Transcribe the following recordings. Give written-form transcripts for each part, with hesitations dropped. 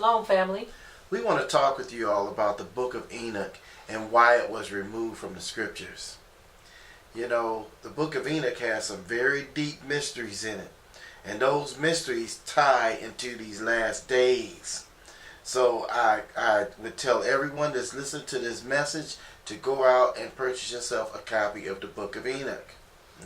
Shalom, family. We want to talk with you all about the book of Enoch and why it was removed from the scriptures. You know, the book of Enoch has some very deep mysteries in it. And those mysteries tie into these last days. So I would tell everyone that's listening to this message to go out and purchase yourself a copy of the book of Enoch.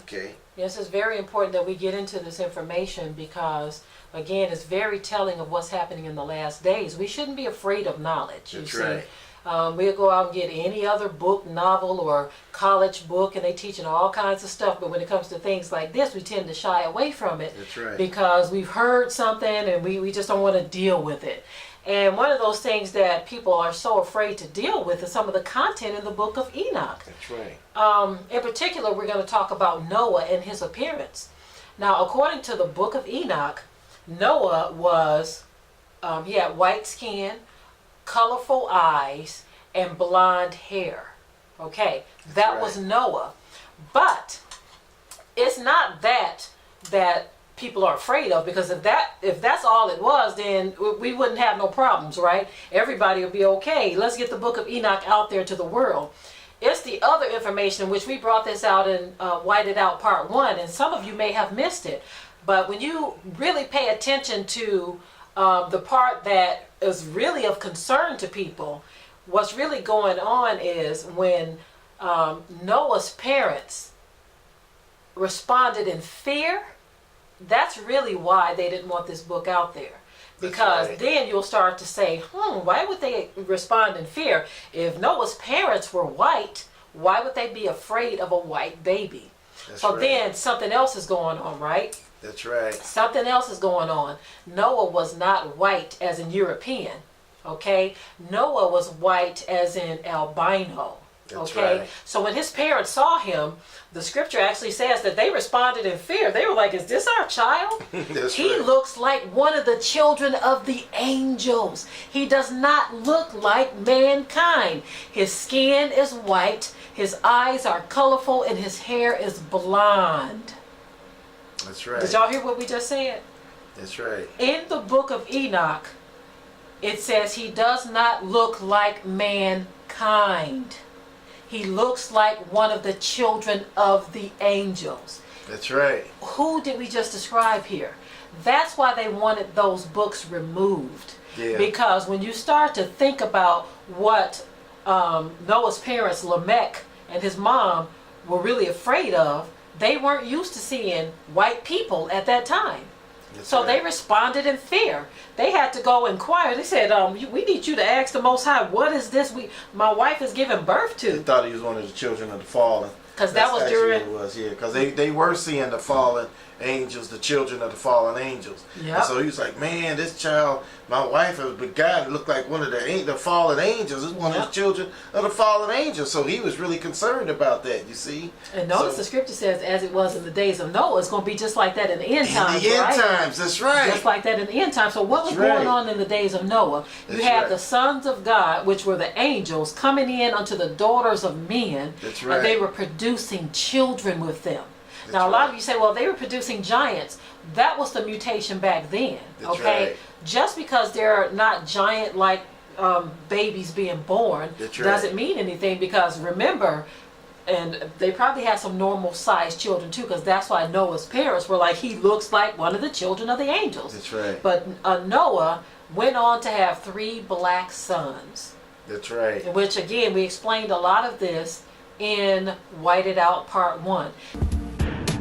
Okay? Yes, it's very important that we get into this information because, again, it's very telling of what's happening in the last days. We shouldn't be afraid of knowledge. That's you right. see. We'll go out and get any other book, novel, or college book, and they teaching all kinds of stuff. But when it comes to things like this, we tend to shy away from it. That's right. Because we've heard something and we just don't want to deal with it. And one of those things that people are so afraid to deal with is some of the content in the book of Enoch. That's right. In particular, we're going to talk about Noah and his appearance. Now, according to the book of Enoch, Noah was, he had white skin, colorful eyes, and blonde hair. Okay, that right. was Noah. But it's not that people are afraid of, because if that's all it was, then we wouldn't have no problems, right? Everybody will be okay. Let's get the book of Enoch out there to the world. It's the other information, which we brought this out in Whited Out Part 1, and some of you may have missed it. But when you really pay attention to the part that is really of concern to people, what's really going on is when Noah's parents responded in fear, that's really why they didn't want this book out there. Because right. Then you'll start to say, why would they respond in fear? If Noah's parents were white, why would they be afraid of a white baby? That's so right. Then something else is going on, right? That's right. Something else is going on. Noah was not white as in European, okay? Noah was white as in albino. That's okay, right. So when his parents saw him, the scripture actually says that they responded in fear. They were like, is this our child? He right. looks like one of the children of the angels. He does not look like mankind. His skin is white, his eyes are colorful, and his hair is blonde. That's right. Did y'all hear what we just said? That's right. In the book of Enoch, it says he does not look like mankind. He looks like one of the children of the angels. That's right. Who did we just describe here? That's why they wanted those books removed. Yeah. Because when you start to think about what Noah's parents, Lamech, and his mom were really afraid of, they weren't used to seeing white people at that time. That's So right. they responded in fear. They had to go inquire. They said, we need you to ask the Most High, what is this my wife is giving birth They to? thought he was one of the children of the fallen. 'Cause that was That's during- actually what it was, yeah. Because they were seeing the fallen angels, the children of the fallen angels. Yep. And so he was like, man, this child, my wife has begotten, looked like one of the fallen angels. It's one Yep. of the children of the fallen angels. So he was really concerned about that, you see. And notice the scripture says, as it was in the days of Noah, it's going to be just like that in the end times, In the end right? times, that's right. Just like that in the end times. So what was That's right. going on in the days of Noah? You That's had right. the sons of God, which were the angels, coming in unto the daughters of men. That's And right. they were producing children with them. That's Now, a lot right. of you say, well, they were producing giants. That was the mutation back then, That's okay? right. Just because they're not giant-like babies being born That's right. doesn't mean anything, because remember, and they probably had some normal-sized children too, because that's why Noah's parents were like, he looks like one of the children of the angels. That's right. But Noah went on to have 3 black sons, That's right. in which, again, we explained a lot of this in Whited Out Part 1.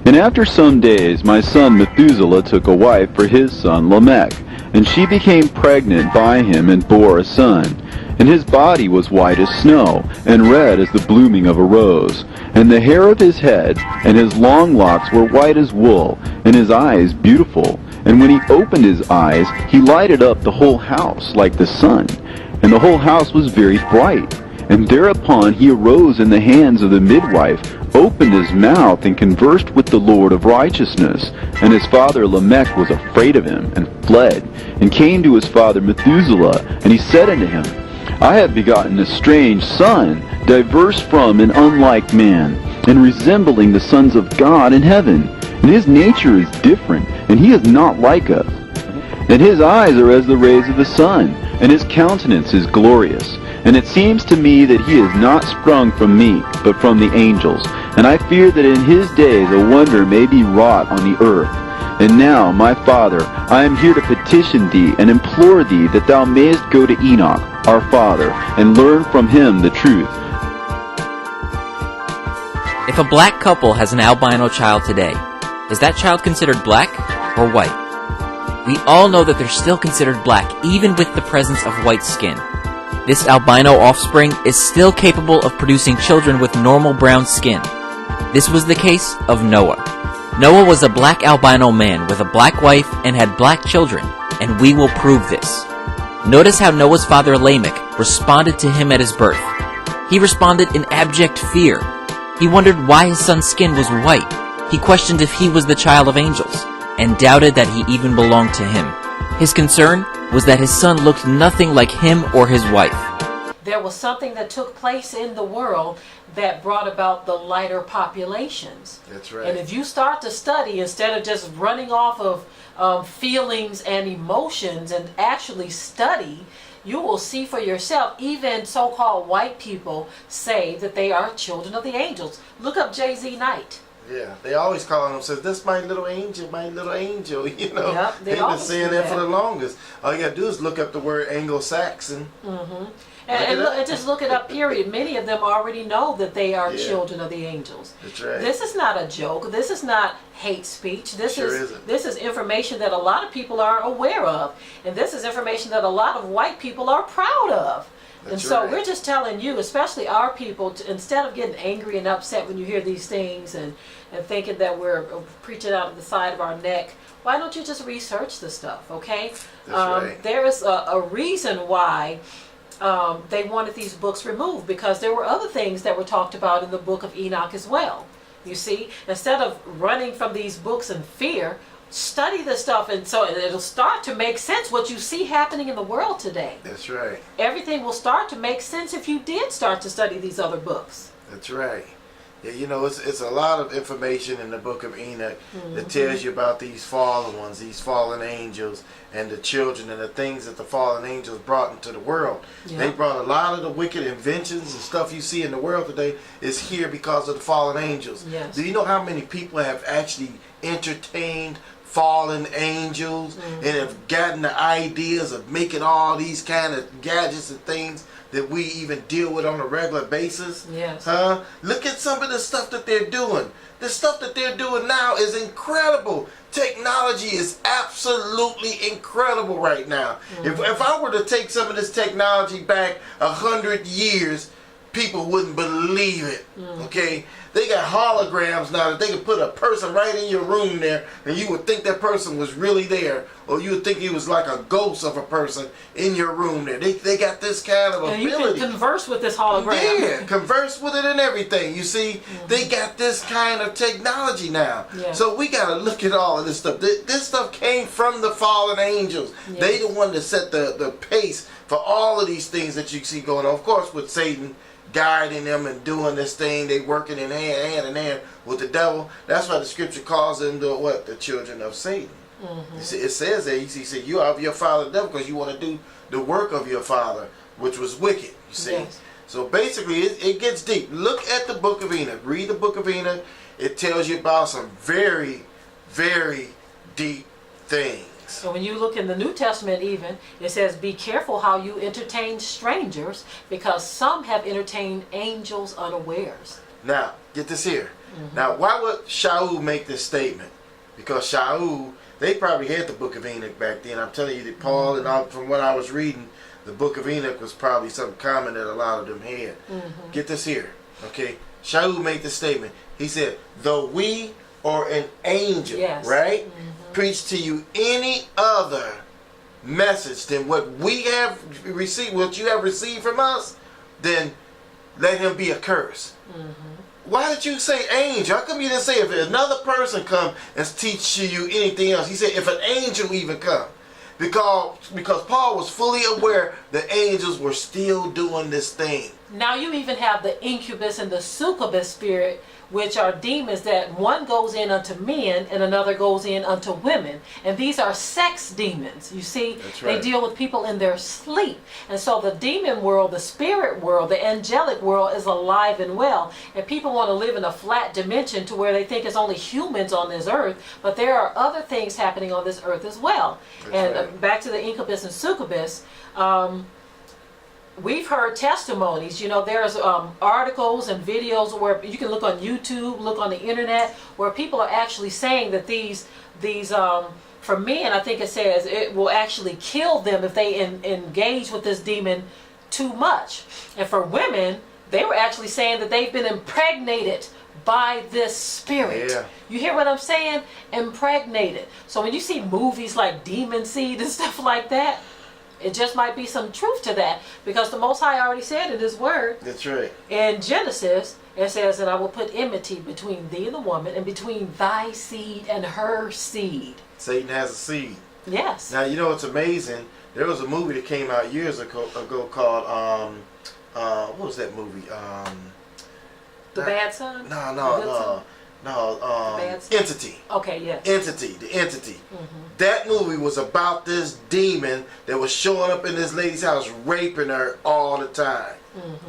And after some days my son Methuselah took a wife for his son Lamech, and she became pregnant by him and bore a son. And his body was white as snow, and red as the blooming of a rose. And the hair of his head and his long locks were white as wool, and his eyes beautiful. And when he opened his eyes, he lighted up the whole house like the sun. And the whole house was very bright. And thereupon he arose in the hands of the midwife, opened his mouth, and conversed with the Lord of righteousness. And his father Lamech was afraid of him, and fled, and came to his father Methuselah. And he said unto him, I have begotten a strange son, diverse from and unlike man, and resembling the sons of God in heaven. And his nature is different, and he is not like us. And his eyes are as the rays of the sun, and his countenance is glorious. And it seems to me that he is not sprung from me, but from the angels. And I fear that in his days a wonder may be wrought on the earth. And now, my Father, I am here to petition thee and implore thee that thou mayest go to Enoch, our father, and learn from him the truth. If a black couple has an albino child today, is that child considered black or white? We all know that they're still considered black, even with the presence of white skin. This albino offspring is still capable of producing children with normal brown skin. This was the case of Noah. Noah was a black albino man with a black wife and had black children, and we will prove this. Notice how Noah's father Lamech responded to him at his birth. He responded in abject fear. He wondered why his son's skin was white. He questioned if he was the child of angels, and doubted that he even belonged to him. His concern was that his son looked nothing like him or his wife. There was something that took place in the world that brought about the lighter populations. That's right. And if you start to study, instead of just running off of feelings and emotions, and actually study, you will see for yourself. Even so-called white people say that they are children of the angels. Look up Jay-Z Knight. Yeah, they always calling themselves, this my little angel, you know. Yep, They've been saying that for the longest. All you got to do is look up the word Anglo-Saxon. Mm-hmm. And just look it up, period. Many of them already know that they are children of the angels. That's right. This is not a joke. This is not hate speech. This is information that a lot of people are aware of. And this is information that a lot of white people are proud of. And so we're just telling you, especially our people, instead of getting angry and upset when you hear these things and thinking that we're preaching out of the side of our neck, why don't you just research the stuff, okay? There is a reason why they wanted these books removed, because there were other things that were talked about in the book of Enoch as well. You see, instead of running from these books in fear, study the stuff, and so it'll start to make sense what you see happening in the world today. That's right. Everything will start to make sense if you did start to study these other books. That's right. Yeah, you know, it's a lot of information in the book of Enoch that tells you about these fallen ones, these fallen angels, and the children, and the things that the fallen angels brought into the world. Yeah. They brought a lot of the wicked inventions and stuff you see in the world today is here because of the fallen angels. Yes. Do you know how many people have actually entertained fallen angels and have gotten the ideas of making all these kind of gadgets and things that we even deal with on a regular basis? Yes. Huh? Look at some of the stuff that they're doing. The stuff that they're doing now is incredible. Technology is absolutely incredible right now. If I were to take some of this technology back 100 years, people wouldn't believe it. Okay? They got holograms now that they can put a person right in your room there, and you would think that person was really there, or you would think he was like a ghost of a person in your room there. They got this kind of ability. And you can converse with this hologram. Yeah, converse with it and everything. You see, they got this kind of technology now. Yeah. So we got to look at all of this stuff. This stuff came from the fallen angels. Yes. They the one that set the pace for all of these things that you see going on. Of course, with Satan guiding them and doing this thing, they working in hand in hand with the devil. That's why the scripture calls them the children of Satan. It says that he said you are of your father the devil because you want to do the work of your father, which was wicked. You see. Yes. So basically it gets deep. Look at the book of Enoch. Read the book of Enoch. It tells you about some very, very deep things. So when you look in the New Testament even, it says, be careful how you entertain strangers, because some have entertained angels unawares. Now, get this here. Now, why would Shaul make this statement? Because Shaul, they probably had the book of Enoch back then. I'm telling you that Paul, and all, from what I was reading, the book of Enoch was probably something common that a lot of them had. Get this here. Okay? Shaul made this statement. He said, though we or an angel, right, preach to you any other message than what we have received, what you have received from us, then let him be accursed. Why did you say angel? How come you didn't say if another person come and teach to you anything else? He said if an angel even come. Because Paul was fully aware that angels were still doing this thing. Now you even have the incubus and the succubus spirit, which are demons that one goes in unto men and another goes in unto women. And these are sex demons. You see, That's they right. deal with people in their sleep. And so the demon world, the spirit world, the angelic world is alive and well. And people want to live in a flat dimension to where they think it's only humans on this earth, but there are other things happening on this earth as well. That's and right. Back to the incubus and succubus, we've heard testimonies. You know, there's articles and videos where you can look on YouTube, look on the internet, where people are actually saying that these for men, I think it says it will actually kill them if they engage with this demon too much. And for women, they were actually saying that they've been impregnated by this spirit. Yeah. You hear what I'm saying? Impregnated. So when you see movies like Demon Seed and stuff like that, it just might be some truth to that, because the Most High already said in His Word That's right. in Genesis, it says that I will put enmity between thee and the woman, and between thy seed and her seed. Satan has a seed. Yes. Now, you know what's amazing? There was a movie that came out years ago called, what was that movie? The Bad Son? No, The Good Son? The Bad Son? Entity. Okay, yes. The Entity. That movie was about this demon that was showing up in this lady's house, raping her all the time.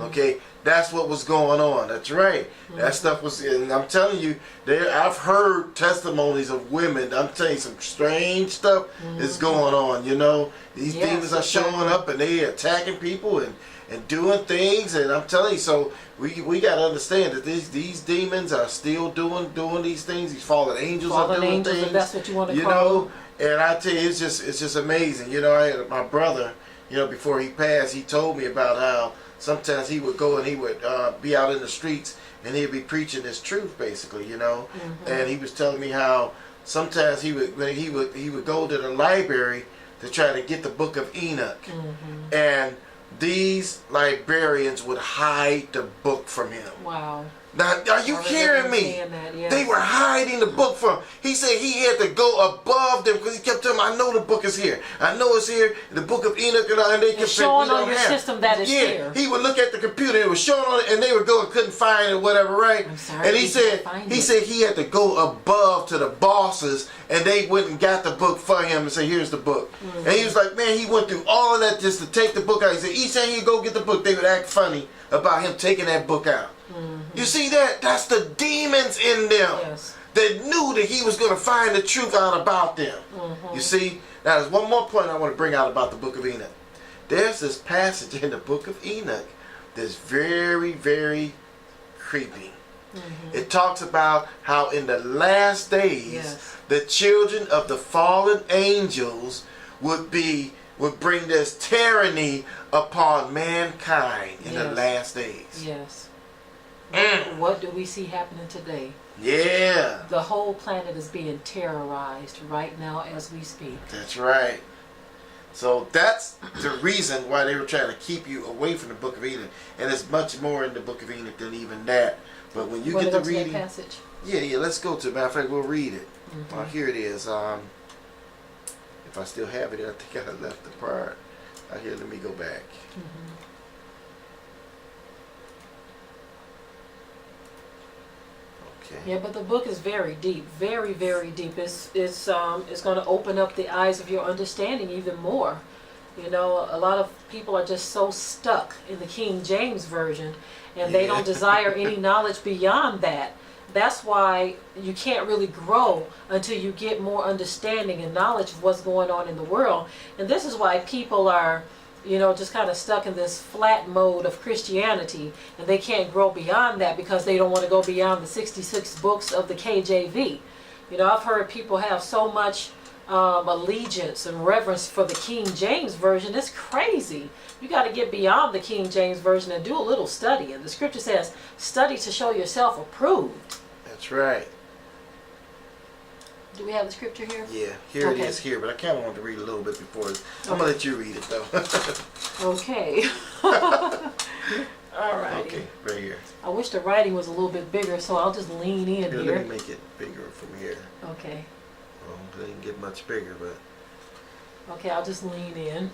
Okay, that's what was going on. That's right. That stuff was, and I'm telling you, I've heard testimonies of women. I'm telling you, some strange stuff is going on. You know, these Yes, demons are exactly. showing up and they attacking people and doing things. And I'm telling you, so we got to understand that these demons are still doing these things. These fallen angels are Fallen doing angels, things. if that's what you want to You call know, them. and I tell you, it's just amazing. You know, I had my brother. You know, before he passed, he told me about how sometimes he would go and he would be out in the streets and he'd be preaching his truth, basically. You know, and he was telling me how sometimes he would go to the library to try to get the Book of Enoch, and these librarians would hide the book from him. Wow. Now, are you I remember hearing him me? saying that, yes. They were hiding the book from. He said he had to go above them because he kept telling them, "I know the book is here. I know it's here. The Book of Enoch," and they kept saying, showing "We on don't your have it." system that it's yeah, here. he would look at the computer. It was showing on it, and they would go and couldn't find it, whatever, right? I'm sorry, and he we said can't find he it. said he had to go above to the bosses, and they went and got the book for him and say, "Here's the book." And he was like, man, he went through all of that just to take the book out. He said each time he'd go get the book, they would act funny about him taking that book out. You see that? That's the demons in them Yes. that knew that he was going to find the truth out about them. You see? Now, there's one more point I want to bring out about the Book of Enoch. There's this passage in the Book of Enoch that's very, very creepy. It talks about how in the last days, Yes. the children of the fallen angels would bring this tyranny upon mankind in the Yes. last days. Yes. Mm. What do we see happening today? Yeah, The whole planet is being terrorized right now as we speak. that's right. So that's the reason why they were trying to keep you away from the Book of Enoch. And there's much more in the Book of Enoch than even that. But when you Wanna get go to to that reading, passage? yeah, let's go to it. Matter of fact, we'll read it. Here it is. If I still have it, I think I left the part. Here, let me go back. Okay. Yeah, but the book is very deep, very, very deep. It's going to open up the eyes of your understanding even more. You know, a lot of people are just so stuck in the King James Version, and they don't Yeah. desire any knowledge beyond that. That's why you can't really grow until you get more understanding and knowledge of what's going on in the world. And this is why people are, you know, just kind of stuck in this flat mode of Christianity, and they can't grow beyond that because they don't want to go beyond the 66 books of the KJV. You know, I've heard people have so much allegiance and reverence for the King James Version. It's crazy. You got to get beyond the King James Version and do a little study. And the scripture says, study to show yourself approved. That's right. Do we have the scripture here? Yeah, here Okay. it is here, but I kind of want to read a little bit before. I'm going to let you read it, though. Okay. All right. Okay, right here. I wish the writing was a little bit bigger, so I'll just lean in Here, here. let me make it bigger from here. Okay. Well, it didn't get much bigger, but Okay, I'll just lean in.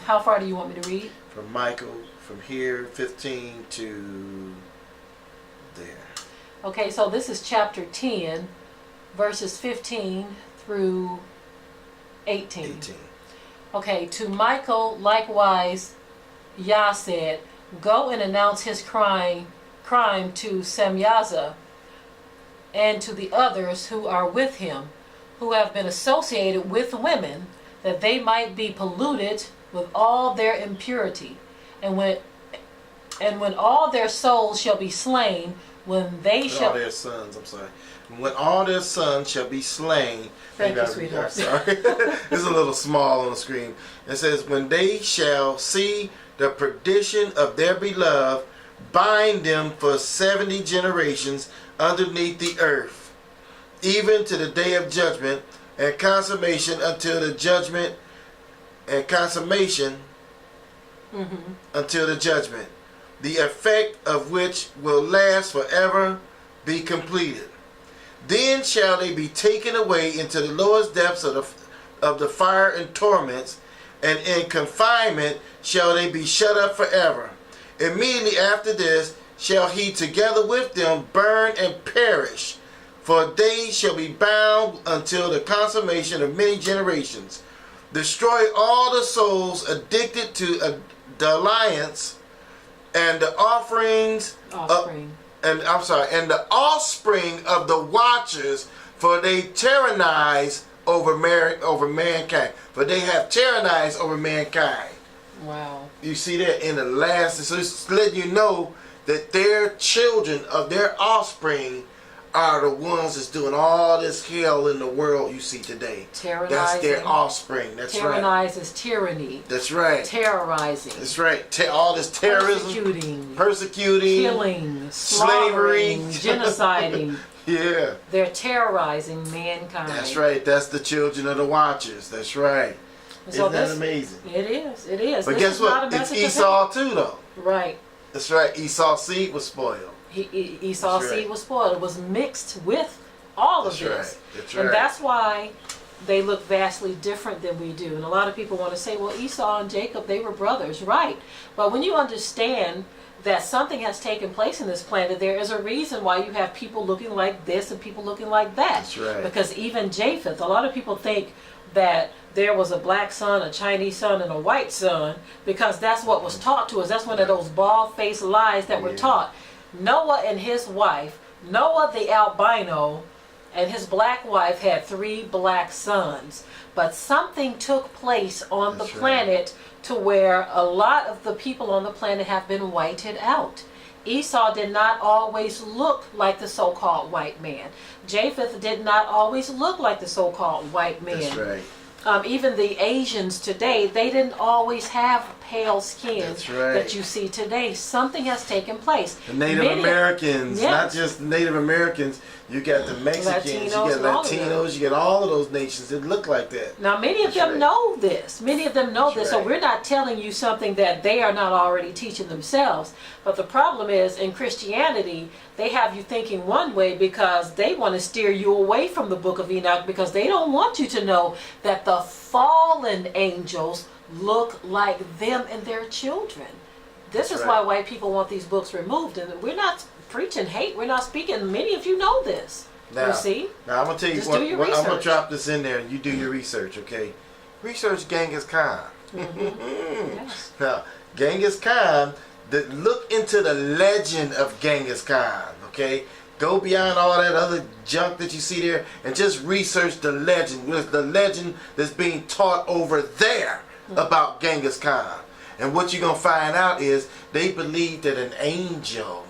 How far do you want me to read? From Michael, from here, 15 to there. Okay, so this is chapter 10, verses 15 through 18. 18. Okay, to Michael likewise Yah said, go and announce his crime to Semyaza and to the others who are with him, who have been associated with women, that they might be polluted with all their impurity. And when all their souls shall be slain, when they shall... All their sons, I'm sorry. When all their sons shall be slain... Thank you, sweetheart. I'm sorry. It's a little small on the screen. It says, when they shall see the perdition of their beloved, bind them for 70 generations underneath the earth, even to the day of judgment and consummation until the judgment and consummation until the judgment, the effect of which will last forever be completed. Then shall they be taken away into the lowest depths of the fire and torments, and in confinement shall they be shut up forever. Immediately after this shall he together with them burn and perish, for they shall be bound until the consummation of many generations. Destroy all the souls addicted to the alliance and the offerings and the offspring of the watchers, for they tyrannize over mankind. For they have tyrannized over mankind. Wow. You see that in the last, so it's letting you know that their children of their offspring are the ones that's doing all this hell in the world you see today. Terrorizing. That's their offspring. That's right. Tyrannize is tyranny. That's right. Terrorizing. That's right. All this terrorism. Persecuting. Killing. Slavery. Genociding. Yeah. They're terrorizing mankind. That's right. That's the children of the Watchers. That's right. So Isn't that amazing? It is. It is. But this guess is not what? a It's message of Esau too, though. hate. Right. That's right. Esau's seed was spoiled. Esau's That's right. seed was spoiled. It was mixed with all of That's this. right. That's And right. that's why they look vastly different than we do. And a lot of people want to say, well, Esau and Jacob, they were brothers. Right. But when you understand that something has taken place in this planet, there is a reason why you have people looking like this and people looking like that. That's right. Because even Japheth, a lot of people think that there was a black son, a Chinese son, and a white son, because that's what was taught to us. That's one of those bald-faced lies that were taught. Noah and his wife, Noah the albino, and his black wife had 3 black sons. But something took place on the planet to where a lot of the people on the planet have been whited out. Esau did not always look like the so-called white man. Japheth did not always look like the so-called white man. That's right. Even the Asians today, they didn't always have pale skin That's right. that you see today. Something has taken place. The Native Americans, not just Native Americans, you got the Mexicans, Latinos, you got Latinos, you got all of those nations that look like that. Now, many of them know this. Many of them know this. So right. we're not telling you something that they are not already teaching themselves. But the problem is, in Christianity, they have you thinking one way because they want to steer you away from the book of Enoch, because they don't want you to know that the fallen angels look like them and their children. This is why white people want these books removed. And we're not preaching hate. We're not speaking. Many of you know this. Now, you see? Now, I'm going to tell you Just do your I'm going to research. drop this in there and you do your research, okay? Research Genghis Khan. Yes. Now, Genghis Khan, look into the legend of Genghis Khan, okay? Go beyond all that other junk that you see there and just research the legend. The legend that's being taught over there about Genghis Khan. And what you're going to find out is they believe that an angel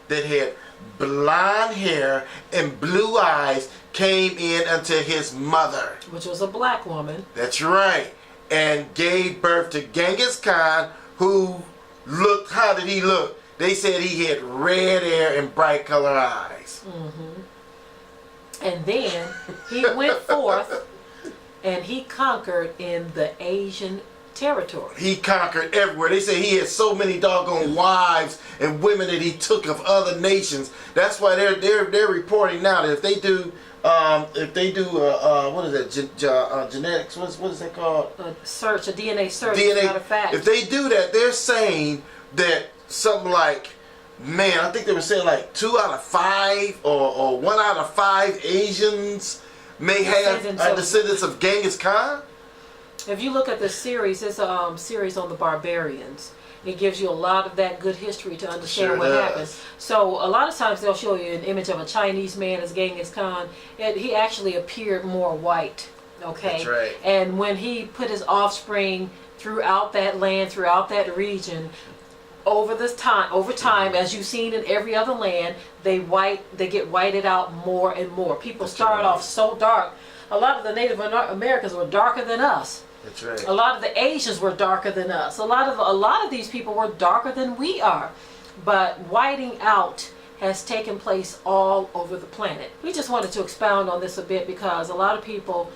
that had blonde hair and blue eyes came in unto his mother. Which was a black woman. That's right. And gave birth to Genghis Khan, who looked, how did he look? They said he had red hair and bright colored eyes. And then he went forth and he conquered in the Asian territory. He conquered everywhere. They say he had so many doggone wives and women that he took of other nations. That's why they're reporting now that if they do what is that genetics? What is that called? A DNA search. As a matter of fact. If they do that, they're saying that something like, man, I think they were saying like 2 out of 5 or 1 out of 5 Asians may have descendants of Genghis Khan. If you look at the series, it's a series on the barbarians. It gives you a lot of that good history to understand what happened. So a lot of times they'll show you an image of a Chinese man as Genghis Khan. He actually appeared more white. Okay. That's right. And when he put his offspring throughout that land, throughout that region, over time, as you've seen in every other land, they get whited out more and more. People start off so dark. A lot of the Native Americans were darker than us. That's right. A lot of the Asians were darker than us. A lot of these people were darker than we are. But whiting out has taken place all over the planet. We just wanted to expound on this a bit because a lot of people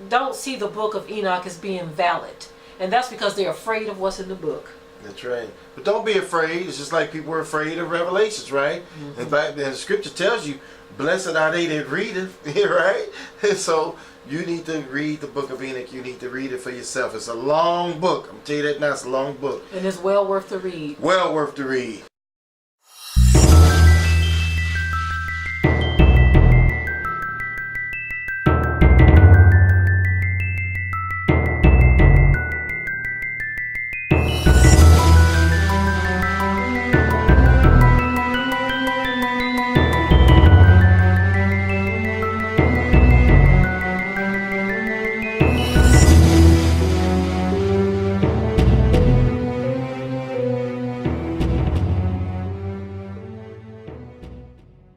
don't see the book of Enoch as being valid. And that's because they're afraid of what's in the book. That's right. But don't be afraid. It's just like people were afraid of Revelations, right? Mm-hmm. In fact, the scripture tells you, blessed are they that readeth, right? And so you need to read the book of Enoch. You need to read it for yourself. It's a long book. I'm telling you that now. It's a long book. And it's well worth the read. Well worth the read.